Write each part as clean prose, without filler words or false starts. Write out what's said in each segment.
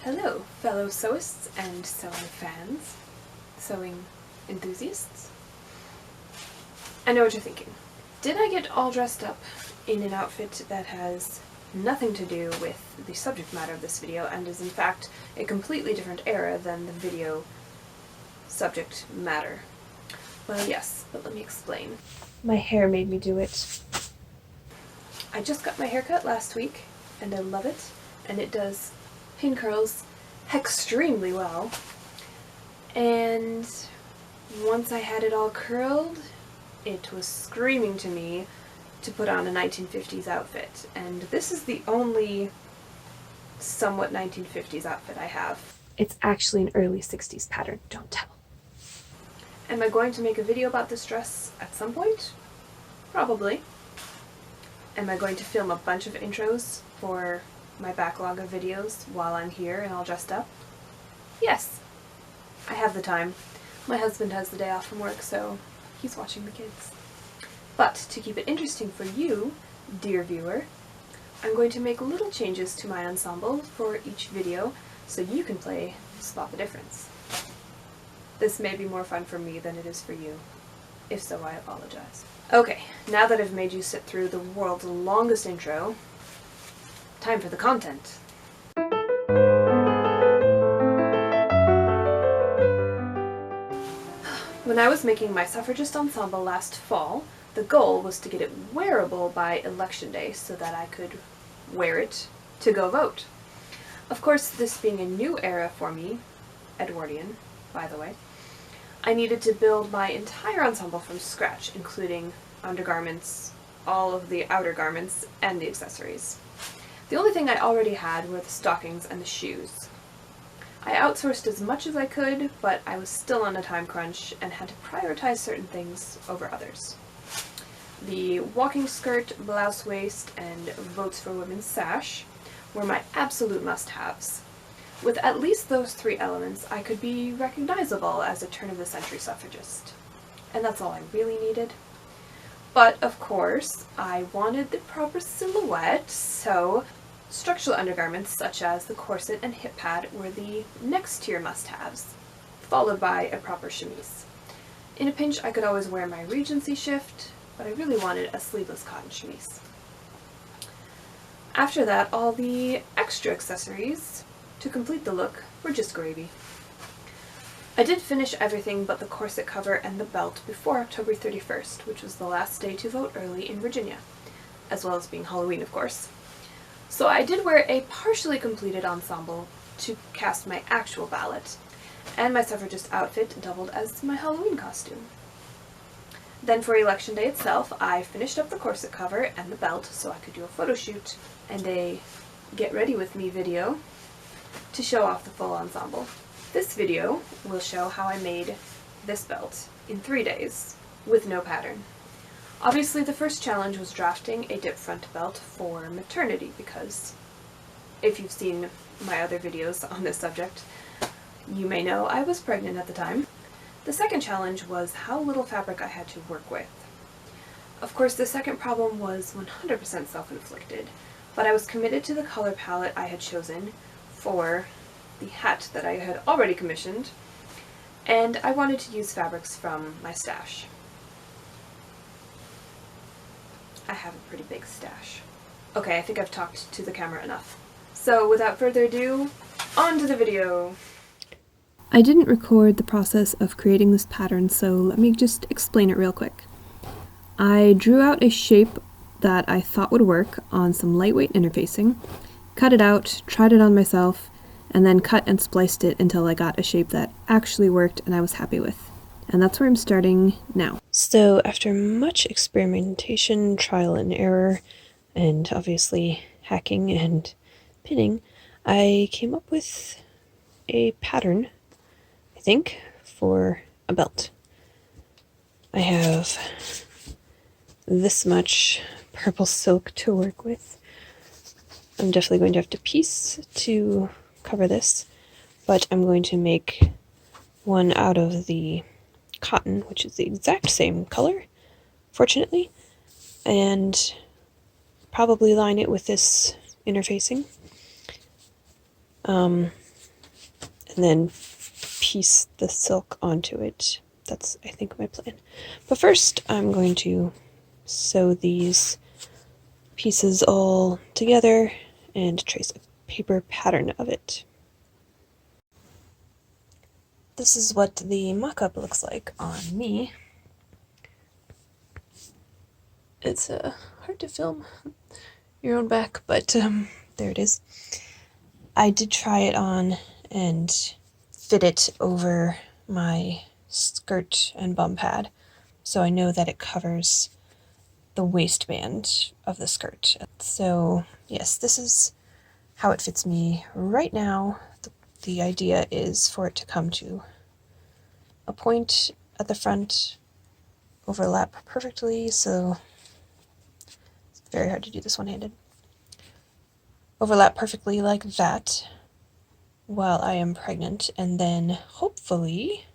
Hello, fellow sewists and sewing fans, sewing enthusiasts. I know what you're thinking. Did I get all dressed up in an outfit that has nothing to do with the subject matter of this video and is in fact a completely different era than the video subject matter? Well, yes, but let me explain. My hair made me do it. I just got my haircut last week and I love it, and it does pin curls extremely well. And once I had it all curled, it was screaming to me to put on a 1950s outfit, and this is the only somewhat 1950s outfit I have. It's actually an early 60s pattern, don't tell. Am I going to make a video about this dress at some point? Probably. Am I going to film a bunch of intros for my backlog of videos while I'm here and all dressed up? Yes. I have the time. My husband has the day off from work, so he's watching the kids. But to keep it interesting for you, dear viewer, I'm going to make little changes to my ensemble for each video so you can play Spot the Difference. This may be more fun for me than it is for you. If so, I apologize. Okay, now that I've made you sit through the world's longest intro, time for the content. When I was making my Suffragist ensemble last fall, the goal was to get it wearable by Election Day so that I could wear it to go vote. Of course, this being a new era for me, Edwardian, by the way, I needed to build my entire ensemble from scratch, including undergarments, all of the outer garments, and the accessories. The only thing I already had were the stockings and the shoes. I outsourced as much as I could, but I was still on a time crunch and had to prioritize certain things over others. The walking skirt, blouse waist, and Votes for Women sash were my absolute must-haves. With at least those three elements, I could be recognizable as a turn-of-the-century suffragist. And that's all I really needed. But, of course, I wanted the proper silhouette, so structural undergarments such as the corset and hip pad were the next tier must-haves, followed by a proper chemise. In a pinch, I could always wear my Regency shift, but I really wanted a sleeveless cotton chemise. After that, all the extra accessories to complete the look were just gravy. I did finish everything but the corset cover and the belt before October 31st, which was the last day to vote early in Virginia, as well as being Halloween, of course. So I did wear a partially completed ensemble to cast my actual ballot, and my suffragist outfit doubled as my Halloween costume. Then for Election Day itself, I finished up the corset cover and the belt so I could do a photo shoot and a get ready with me video to show off the full ensemble. This video will show how I made this belt in 3 days with no pattern. Obviously the first challenge was drafting a dip front belt for maternity, because if you've seen my other videos on this subject, you may know I was pregnant at the time. The second challenge was how little fabric I had to work with. Of course, the second problem was 100% self-inflicted, but I was committed to the color palette I had chosen for the hat that I had already commissioned, and I wanted to use fabrics from my stash. I have a pretty big stash. Okay, I think I've talked to the camera enough. So without further ado, on to the video! I didn't record the process of creating this pattern, so let me just explain it real quick. I drew out a shape that I thought would work on some lightweight interfacing, cut it out, tried it on myself, and then cut and spliced it until I got a shape that actually worked and I was happy with. And that's where I'm starting now. So after much experimentation, trial and error, and obviously hacking and pinning, I came up with a pattern, I think, for a belt. I have this much purple silk to work with. I'm definitely going to have to piece to cover this, but I'm going to make one out of the cotton, which is the exact same color, fortunately, and probably line it with this interfacing. and then piece the silk onto it. That's, I think, my plan. But first, I'm going to sew these pieces all together and trace a paper pattern of it. This is what the mock-up looks like on me. It's hard to film your own back, but there it is. I did try it on and fit it over my skirt and bum pad, so I know that it covers the waistband of the skirt. So yes, this is how it fits me right now. The idea is for it to come to a point at the front, overlap perfectly, so it's very hard to do this one-handed. Overlap perfectly like that while I am pregnant, and then hopefully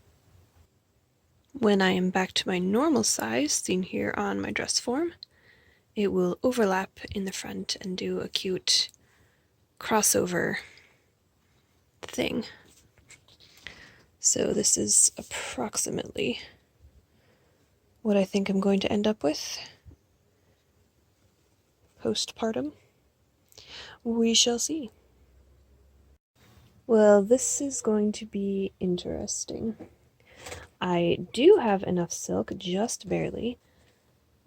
when I am back to my normal size, seen here on my dress form, it will overlap in the front and do a cute crossover thing. So this is approximately what I think I'm going to end up with postpartum. We shall see. Well, this is going to be interesting. I do have enough silk, just barely.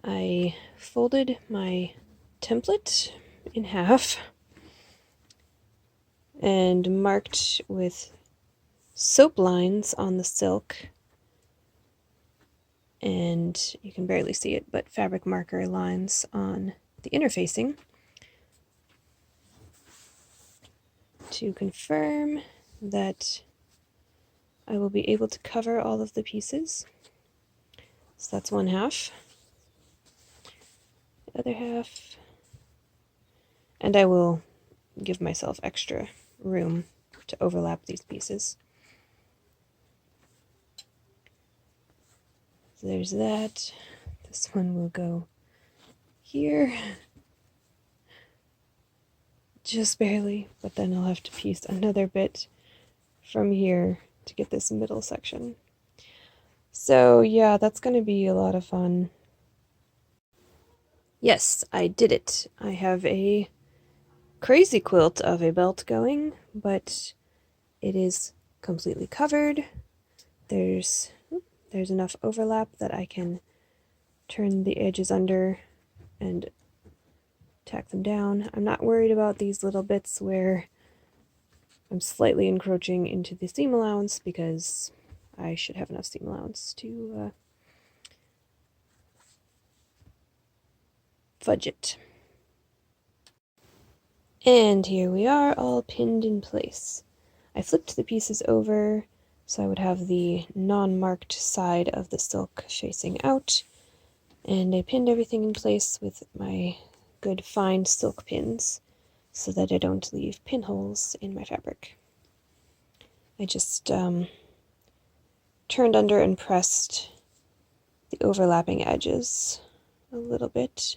I folded my template in half and marked with soap lines on the silk, and you can barely see it, but fabric marker lines on the interfacing to confirm that I will be able to cover all of the pieces. So that's one half. The other half. And I will give myself extra room to overlap these pieces. So there's that. This one will go here. Just barely, but then I'll have to piece another bit from here to get this middle section. So yeah, that's going to be a lot of fun. Yes, I did it. I have a crazy quilt of a belt going, but it is completely covered. There's enough overlap that I can turn the edges under and tack them down. I'm not worried about these little bits where I'm slightly encroaching into the seam allowance, because I should have enough seam allowance to fudge it. And here we are, all pinned in place. I flipped the pieces over so I would have the non-marked side of the silk facing out, and I pinned everything in place with my good fine silk pins so that I don't leave pinholes in my fabric. I just turned under and pressed the overlapping edges a little bit,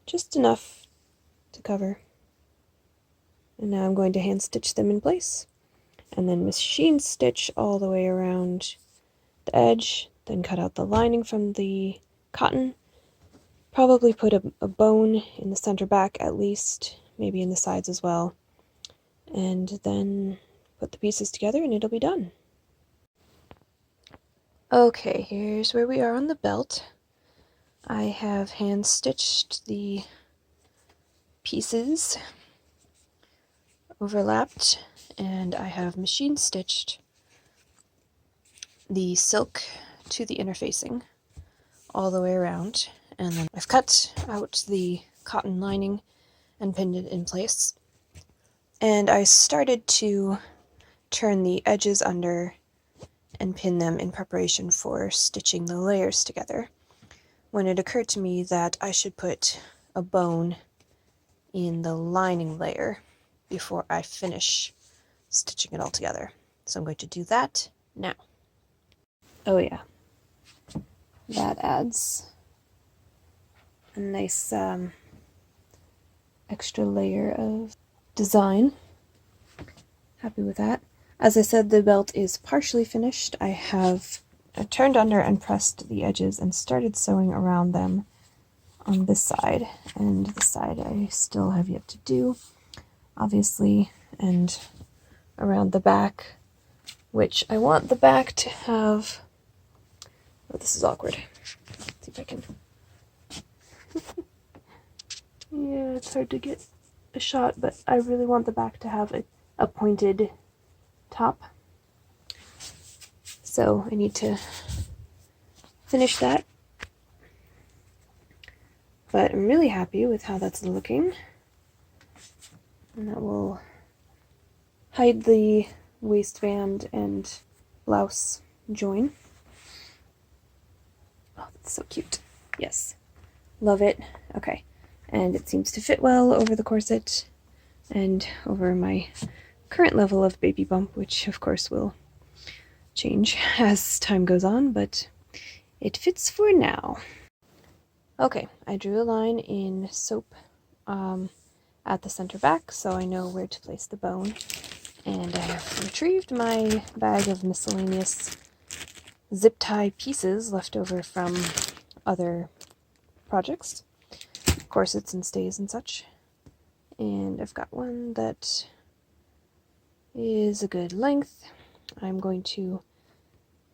just enough to cover. And now I'm going to hand stitch them in place, and then machine stitch all the way around the edge, then cut out the lining from the cotton, probably put a bone in the center back at least, maybe in the sides as well, and then put the pieces together and it'll be done. Okay, here's where we are on the belt. I have hand stitched the pieces overlapped, and I have machine stitched the silk to the interfacing all the way around, and then I've cut out the cotton lining and pinned it in place. And I started to turn the edges under and pin them in preparation for stitching the layers together, when it occurred to me that I should put a bone in the lining layer before I finish stitching it all together. So I'm going to do that now. Oh yeah, that adds a nice extra layer of design. Happy with that. As I said, the belt is partially finished. I have turned under and pressed the edges and started sewing around them on this side, and this side I still have yet to do, obviously, and around the back, which I want the back to have... Oh, this is awkward. Let's see if I can... Yeah, it's hard to get a shot, but I really want the back to have a pointed top. So I need to finish that. But I'm really happy with how that's looking. And that will hide the waistband and blouse join. Oh, that's so cute. Yes. Love it. Okay. And it seems to fit well over the corset and over my current level of baby bump, which of course will change as time goes on, but it fits for now. Okay, I drew a line in soap at the center back, so I know where to place the bone. And I have retrieved my bag of miscellaneous zip tie pieces left over from other projects, corsets and stays and such. And I've got one that is a good length. I'm going to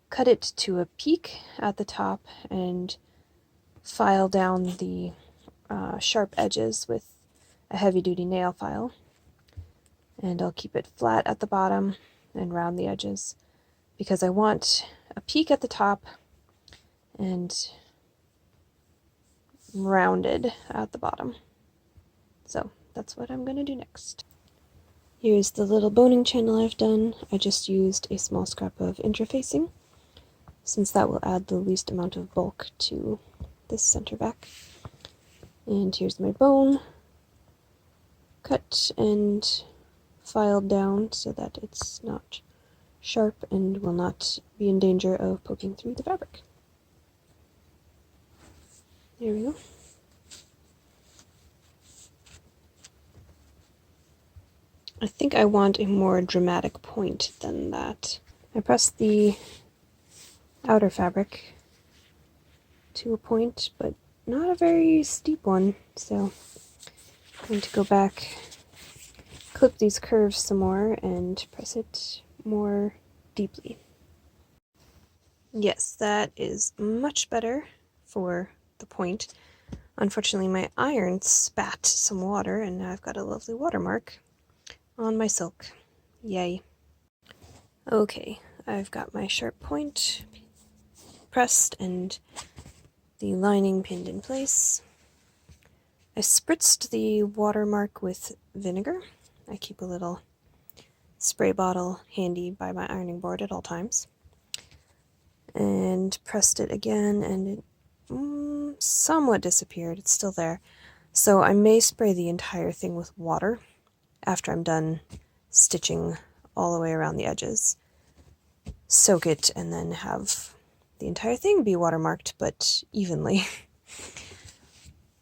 cut it to a peak at the top and file down the sharp edges with a heavy-duty nail file. And I'll keep it flat at the bottom and round the edges because I want a peak at the top and rounded at the bottom. So that's what I'm going to do next. Here's the little boning channel I've done. I just used a small scrap of interfacing, since that will add the least amount of bulk to this center back. And here's my bone, cut and filed down so that it's not sharp and will not be in danger of poking through the fabric. There we go. I think I want a more dramatic point than that. I pressed the outer fabric to a point, but not a very steep one, so I'm going to go back, clip these curves some more, and press it more deeply. Yes, that is much better for the point. Unfortunately, my iron spat some water, and now I've got a lovely watermark on my silk. Yay. Okay, I've got my sharp point pressed and the lining pinned in place. I spritzed the watermark with vinegar. I keep a little spray bottle handy by my ironing board at all times. And pressed it again, and it somewhat disappeared. It's still there. So I may spray the entire thing with water after I'm done stitching all the way around the edges. Soak it and then have the entire thing be watermarked, but evenly.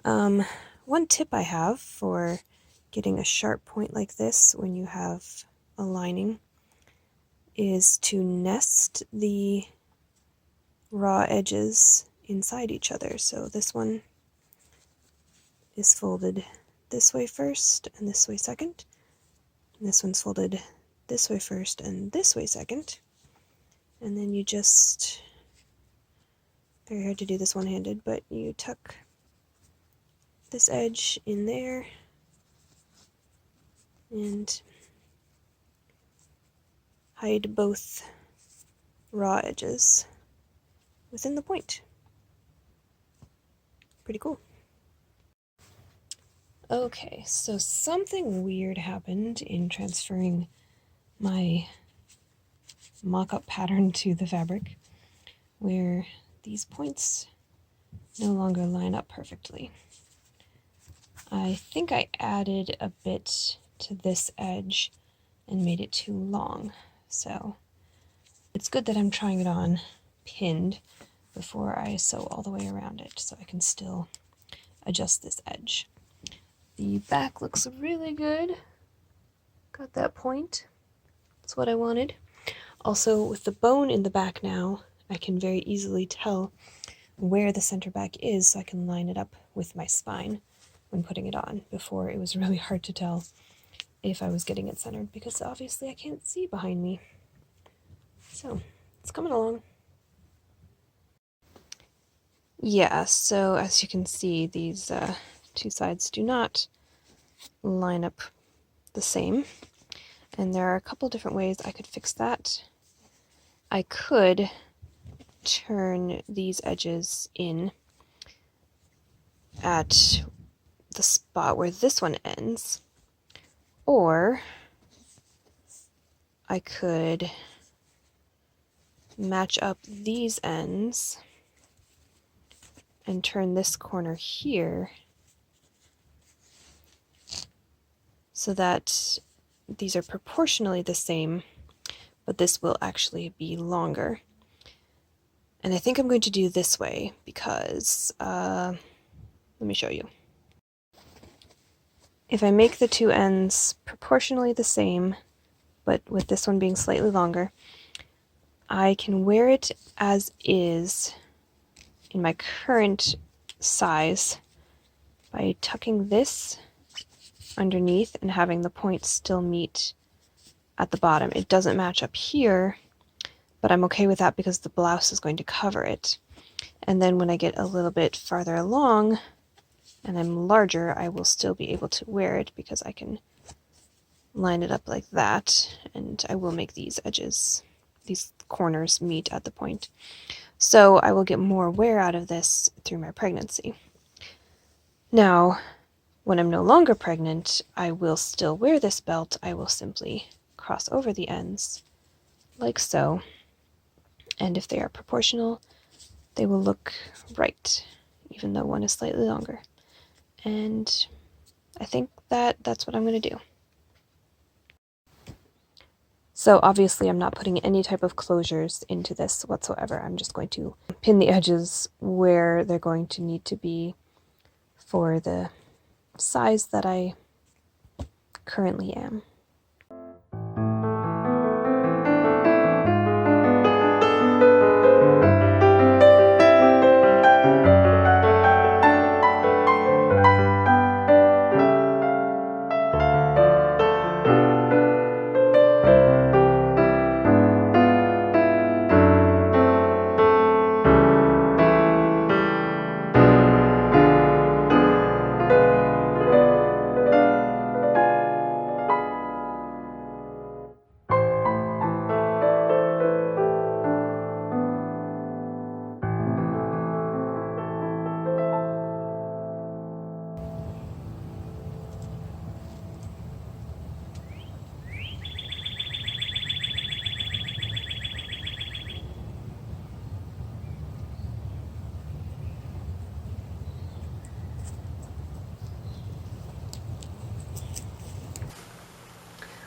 One tip I have for getting a sharp point like this when you have a lining is to nest the raw edges inside each other. So this one is folded this way first and this way second. And this one's folded this way first and this way second. And then you just, very hard to do this one-handed, but you tuck this edge in there and hide both raw edges within the point. Pretty cool. Okay, so something weird happened in transferring my mock-up pattern to the fabric, where these points no longer line up perfectly. I think I added a bit to this edge and made it too long, so it's good that I'm trying it on pinned before I sew all the way around it, so I can still adjust this edge. The back looks really good. Got that point. That's what I wanted. Also, with the bone in the back now, I can very easily tell where the center back is so I can line it up with my spine when putting it on. Before, it was really hard to tell if I was getting it centered because obviously I can't see behind me. So, it's coming along. Yeah, so as you can see, these two sides do not line up the same. And there are a couple different ways I could fix that. I could turn these edges in at the spot where this one ends, or I could match up these ends and turn this corner here so that these are proportionally the same, but this will actually be longer. And I think I'm going to do this way because, let me show you. If I make the two ends proportionally the same, but with this one being slightly longer, I can wear it as is in my current size by tucking this underneath and having the points still meet at the bottom. It doesn't match up here, but I'm okay with that because the blouse is going to cover it. And then when I get a little bit farther along and I'm larger, I will still be able to wear it because I can line it up like that, and I will make these edges, these corners meet at the point. So I will get more wear out of this through my pregnancy. Now, when I'm no longer pregnant, I will still wear this belt. I will simply cross over the ends like so. And if they are proportional, they will look right, even though one is slightly longer. And I think that's what I'm going to do. So obviously I'm not putting any type of closures into this whatsoever. I'm just going to pin the edges where they're going to need to be for the size that I currently am.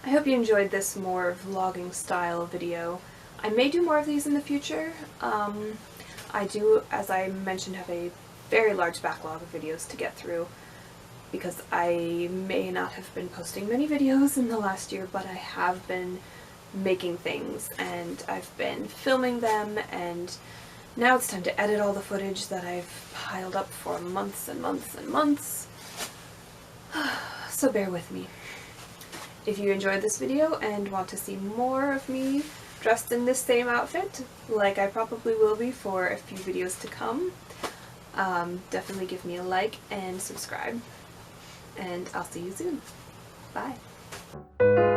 I hope you enjoyed this more vlogging style video. I may do more of these in the future. I do, as I mentioned, have a very large backlog of videos to get through because I may not have been posting many videos in the last year, but I have been making things and I've been filming them, and now it's time to edit all the footage that I've piled up for months and months and months. So bear with me. If you enjoyed this video and want to see more of me dressed in this same outfit, like I probably will be for a few videos to come, definitely give me a like and subscribe. And I'll see you soon. Bye.